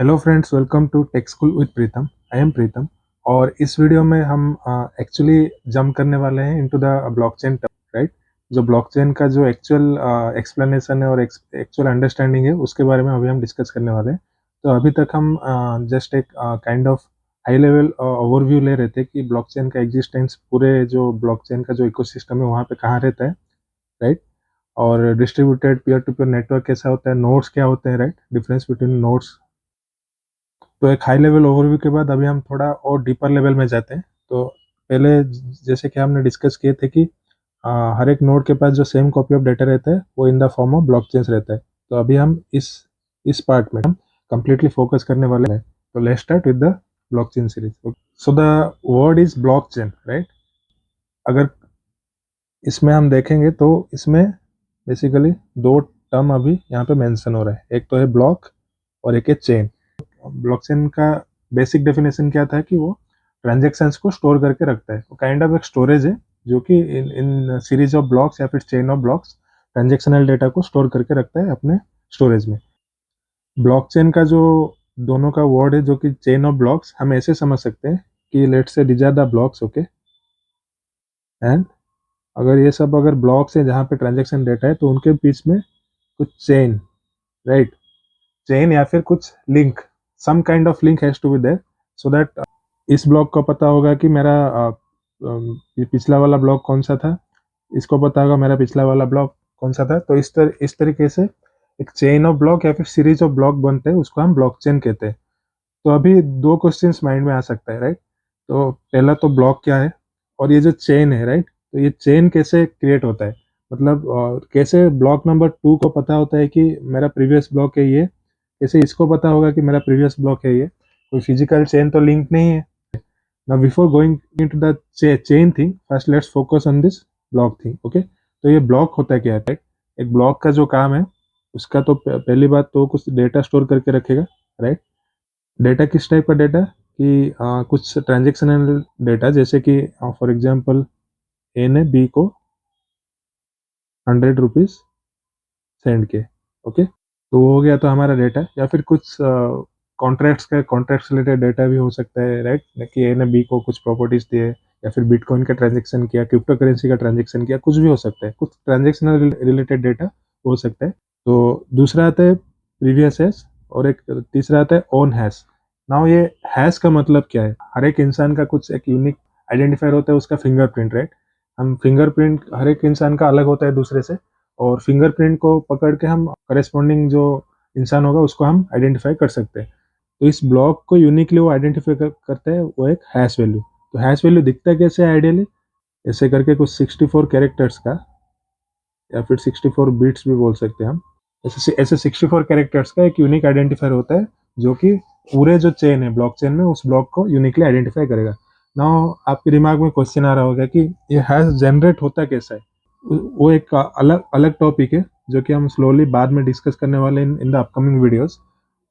Hello friends, welcome to tech school with Pritam. I am Pritam और इस video में हम एक्चुअली जंप करने वाले हैं इनटू द ब्लॉकचेन, राइट। जो ब्लॉकचेन का जो एक्चुअल एक्सप्लेनेशन है और एक्चुअल अंडरस्टैंडिंग है उसके बारे में अभी हम डिस्कस करने वाले हैं। तो अभी तक हम जस्ट एक kind of high level overview ले रहे थे कि ब्लॉकचेन का एग्जिस्टेंस, पूरे जो ब्लॉकचेन का जो इकोसिस्टम है वहाँ पे कहाँ रहता है, राइट। और distributed peer to peer network कैसा होता है, नोड्स क्या होते हैं, राइट, डिफरेंस बिटवीन नोड्स। तो एक हाई लेवल ओवरव्यू के बाद अभी हम थोड़ा और डीपर लेवल में जाते हैं। तो पहले जैसे कि हमने डिस्कस किए थे कि हर एक नोड के पास जो सेम कॉपी ऑफ डेटा रहता है वो in the form of blockchains रहता है। तो अभी हम इस पार्ट में हम कंप्लीटली फोकस करने वाले हैं। तो let's start with the blockchain series. So the word is blockchain, right. अगर इसमें हम देखेंगे तो इसमें बेसिकली दो टर्म अभी यहाँ पे मेंशन हो रहा है, एक तो है ब्लॉक और एक है चेन। ब्लॉकचेन का बेसिक डेफिनेशन क्या था कि वो ट्रांजेक्शन्स को स्टोर करके रखता है। वो काइंड ऑफ एक स्टोरेज है जो कि इन इन सीरीज ऑफ ब्लॉक्स या फिर chain of blocks transactional data को स्टोर करके रखता है अपने स्टोरेज में। ब्लॉकचेन का जो दोनों का वर्ड है जो कि चेन ऑफ ब्लॉक्स, हम ऐसे समझ सकते हैं कि let's say these are the blocks, okay. And अगर ये सब अगर ब्लॉक्स है जहाँ पे ट्रांजेक्शन डेटा है तो उनके बीच में कुछ चेन, राइट, चेन या फिर कुछ link, some kind of link has to be there so that इस ब्लॉक को पता होगा कि मेरा पिछला वाला ब्लॉक कौन सा था, इसको पता होगा मेरा पिछला वाला ब्लॉक कौन सा था। तो इस तरीके से एक चेन ऑफ ब्लॉक या फिर सीरीज ऑफ ब्लॉक बनते हैं, उसको हम ब्लॉकचेन कहते हैं। तो अभी दो क्वेश्चंस माइंड में आ सकता है, राइट। तो पहला तो ब्लॉक क्या है और ये जो चेन है, राइट, तो ये चेन कैसे क्रिएट होता है, मतलब कैसे ब्लॉक नंबर 2 को पता होता है कि मेरा प्रीवियस ब्लॉक है ये, कैसे इसको पता होगा कि मेरा प्रीवियस ब्लॉक है ये। कोई फिजिकल चेन तो लिंक नहीं है। Now before going into the chain thing, first let's focus on this block thing, okay। तो ये ब्लॉक होता है क्या है, right? एक ब्लॉक का जो काम है उसका तो पहली बात तो कुछ डेटा स्टोर करके रखेगा, राइट। डेटा किस टाइप का डेटा कि कुछ ट्रांजेक्शनल डेटा, जैसे कि फॉर एग्जांपल ए ने बी को 100 रुपीज सेंड किए, ओके। तो वो हो गया तो हमारा डेटा, या फिर कुछ कॉन्ट्रैक्ट्स रिलेटेड डेटा भी हो सकता है, राइट, कि ए ने बी को कुछ प्रॉपर्टीज दिए या फिर बिटकॉइन का ट्रांजेक्शन किया, क्रिप्टो करेंसी का ट्रांजेक्शन किया, कुछ भी हो सकता है, कुछ ट्रांजेक्शनल रिलेटेड डेटा हो सकता है। तो दूसरा आता है प्रीवियस हैश और एक तीसरा आता है ओन हैश। नाउ ये हैश का मतलब क्या है, हर एक इंसान का कुछ एक यूनिक आइडेंटिफायर होता है, उसका फिंगरप्रिंट, राइट। हम फिंगरप्रिंट हर एक इंसान का अलग होता है दूसरे से, और फिंगरप्रिंट को पकड़ के हम करेस्पॉन्डिंग जो इंसान होगा उसको हम आइडेंटिफाई कर सकते हैं। तो इस ब्लॉक को यूनिकली वो आइडेंटिफाई करते हैं, वो एक हैश वैल्यू। तो हैश वैल्यू दिखता कैसे है आइडियली, ऐसे करके कुछ 64 कैरेक्टर्स का, या फिर 64 बिट्स भी बोल सकते हैं हम। ऐसे 64 कैरेक्टर्स का एक यूनिक आइडेंटिफायर होता है जो कि पूरे जो चेन है ब्लॉक चेन में उस ब्लॉक को यूनिकली आइडेंटिफाई करेगा। नाउ आपके दिमाग में क्वेश्चन आ रहा होगा कि ये हैश जनरेट होता कैसा है। वो एक अलग अलग टॉपिक है जो कि हम स्लोली बाद में डिस्कस करने वाले इन द अपकमिंग वीडियोस।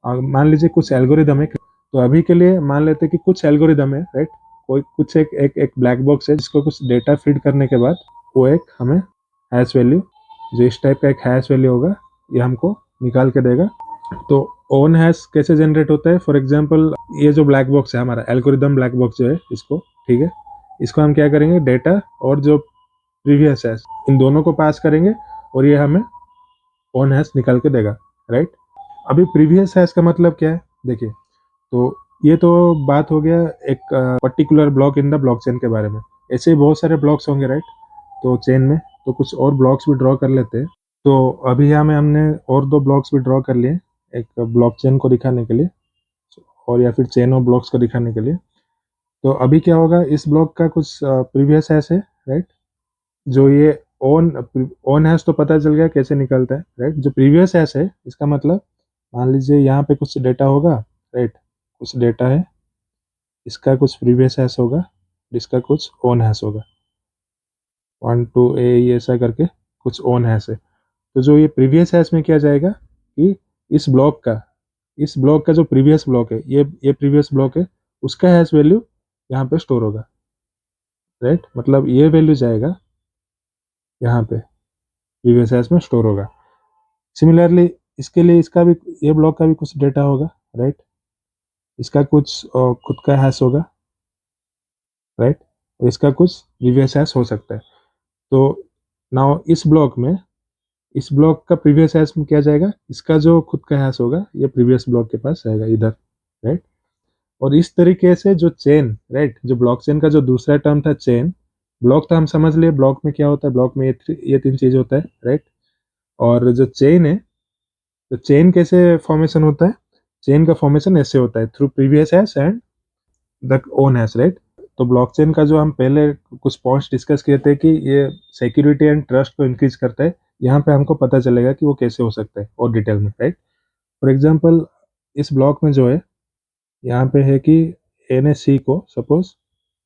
मान लीजिए कुछ एल्गोरिदम है, तो अभी के लिए मान लेते हैं कि कुछ एल्गोरिदम है, राइट। कोई कुछ एक ब्लैक बॉक्स है जिसको कुछ डेटा फीड करने के बाद वो एक हमें हैश वैल्यू, जो इस टाइप का एक हैश वैल्यू होगा, ये हमको निकाल के देगा। तो ओन हैश कैसे जनरेट होता है, फॉर एग्जांपल ये जो ब्लैक बॉक्स है हमारा एल्गोरिदम ब्लैक बॉक्स जो है इसको, ठीक है, इसको हम क्या करेंगे, डेटा और जो प्रीवियस हैश इन दोनों को पास करेंगे और ये हमें ओन हैश निकाल के देगा, राइट। अभी प्रीवियस हैश का मतलब क्या है, देखिए। तो ये तो बात हो गया एक particular block in the blockchain के बारे में। ऐसे ही बहुत सारे ब्लॉक्स होंगे, राइट, तो चेन में। तो कुछ और ब्लॉक्स भी ड्रॉ कर लेते हैं। तो अभी हमने और दो ब्लॉक्स भी ड्रॉ कर लिए, एक ब्लॉकचेन को दिखाने के लिए और या फिर चेन ऑफ ब्लॉक्स को दिखाने के लिए। तो अभी क्या होगा, इस ब्लॉक का कुछ प्रीवियस हैश है, राइट। जो ये ओन ओन हैश तो पता चल गया कैसे निकलता है, राइट। जो प्रीवियस हैश है इसका मतलब, मान लीजिए यहाँ पे कुछ डेटा होगा, राइट, कुछ डेटा है, इसका कुछ प्रीवियस हैश होगा, इसका कुछ ओन हैश होगा, 1 2 ऐसा करके कुछ ओन हैश है। तो जो ये प्रीवियस हैश में किया जाएगा कि इस ब्लॉक का जो प्रीवियस ब्लॉक है, ये प्रीवियस ब्लॉक है, उसका हैश वैल्यू यहाँ पे स्टोर होगा, राइट। मतलब ये वैल्यू जाएगा यहाँ पे प्रीवियस हैश में स्टोर होगा। सिमिलरली इसके लिए इसका भी, ये ब्लॉक का भी कुछ डेटा होगा, राइट। इसका कुछ खुद का हैश होगा, राइट, और इसका कुछ प्रीवियस हैश हो सकता है। तो नाउ इस ब्लॉक का प्रीवियस हैश में क्या जाएगा, इसका जो खुद का हैश होगा ये प्रीवियस ब्लॉक के पास जाएगा इधर, राइट। और इस तरीके से जो चेन, राइट, जो ब्लॉकचेन का जो दूसरा टर्म था चेन, ब्लॉक तो हम समझ लिए, ब्लॉक में क्या होता है, ब्लॉक में ये तीन चीज होता है, राइट। और जो चेन है, तो चेन कैसे फॉर्मेशन होता है, चेन का फॉर्मेशन ऐसे होता है through previous hash and the own hash, right. तो ब्लॉकचेन का जो हम पहले कुछ पॉइंट्स डिस्कस किए थे कि ये सिक्योरिटी एंड ट्रस्ट को इंक्रीज करता है, यहाँ पे हमको पता चलेगा कि वो कैसे हो सकता है और डिटेल में, राइट। फॉर एग्जाम्पल इस ब्लॉक में जो है, यहाँ पे है कि एनएससी को सपोज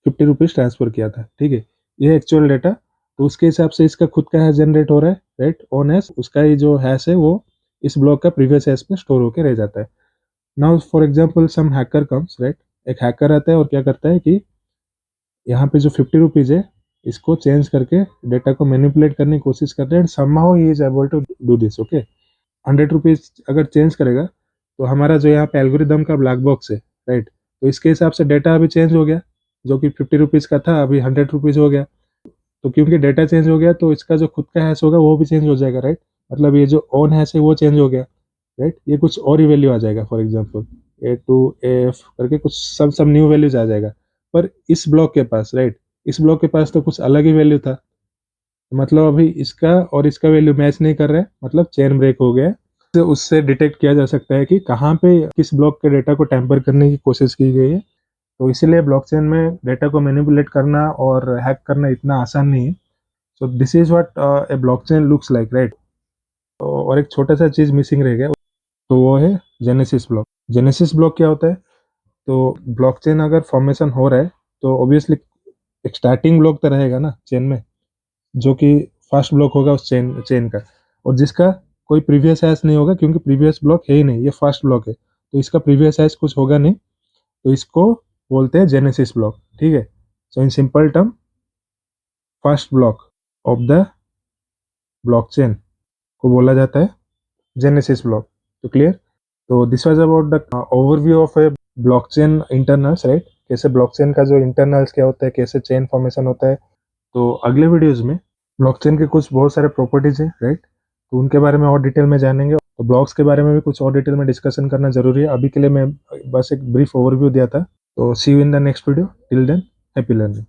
50 रुपीज़ ट्रांसफर किया था, ठीक है, ये एक्चुअल डेटा। तो उसके हिसाब से इसका खुद का हैश जनरेट हो रहा है, राइट, ऑन हैश, उसका ही जो हैश है वो इस ब्लॉक का प्रीवियस हैश में स्टोर होकर रह जाता है। Now for example some hacker comes, right, एक हैकर आता है और क्या करता है कि यहाँ पे जो 50 रुपीज़ है इसको चेंज करके डेटा को मैनिपुलेट करने की कोशिश करते हैं and somehow he is able to do this, okay. 100 rupees अगर चेंज करेगा तो हमारा जो यहाँ पे एल्गोरिदम का ब्लैक बॉक्स है, राइट, तो इसके हिसाब से डेटा अभी चेंज हो गया, जो कि 50 रुपीज़ का था अभी 100 रुपीज़ हो गया। तो क्योंकि डेटा चेंज हो गया तो इसका जो खुद का हैश होगा वो भी चेंज हो जाएगा, राइट, मतलब ये जो ऑन हैश है वो चेंज हो गया, राइट। ये कुछ और ही वैल्यू आ जाएगा, फॉर एग्जांपल A2AF करके कुछ सब न्यू वैल्यूज आ जाएगा। पर इस ब्लॉक के पास, राइट, इस ब्लॉक के पास तो कुछ अलग ही वैल्यू था, मतलब अभी इसका और इसका वैल्यू मैच नहीं कर रहा है, मतलब चेन ब्रेक हो गया है। तो उससे डिटेक्ट किया जा सकता है कि कहाँ पे किस ब्लॉक के डेटा को टैम्पर करने की कोशिश की गई है। तो इसीलिए ब्लॉकचेन में डेटा को मैनिपुलेट करना और हैक करना इतना आसान नहीं है। So this is what A blockchain looks like, right. और एक छोटा सा चीज मिसिंग रह गया, तो वो है जेनेसिस ब्लॉक। जेनेसिस ब्लॉक क्या होता है, तो ब्लॉकचेन अगर फॉर्मेशन हो रहा है तो ऑब्वियसली एक स्टार्टिंग ब्लॉक तो रहेगा ना चेन में, जो कि फर्स्ट ब्लॉक होगा उस चेन चेन का, और जिसका कोई प्रीवियस हैश नहीं होगा क्योंकि प्रीवियस ब्लॉक है ही नहीं, ये फर्स्ट ब्लॉक है, तो इसका प्रीवियस हैश कुछ होगा नहीं, तो इसको बोलते हैं जेनेसिस ब्लॉक, ठीक है। So in simple term first block of the blockchain को बोला जाता है जेनेसिस ब्लॉक। तो क्लियर, तो this was about the overview of a blockchain internals, right, कैसे ब्लॉकचेन का जो इंटरनल्स क्या होता है, कैसे चेन फॉर्मेशन होता है। तो अगले वीडियोज में ब्लॉकचेन के कुछ बहुत सारे प्रॉपर्टीज हैं, राइट, तो उनके बारे में और डिटेल में जानेंगे, तो ब्लॉक्स के बारे में भी कुछ और डिटेल में डिस्कशन करना जरूरी है। अभी के लिए मैं बस एक ब्रीफ ओवरव्यू दिया था। तो see you in the next video, till then happy learning.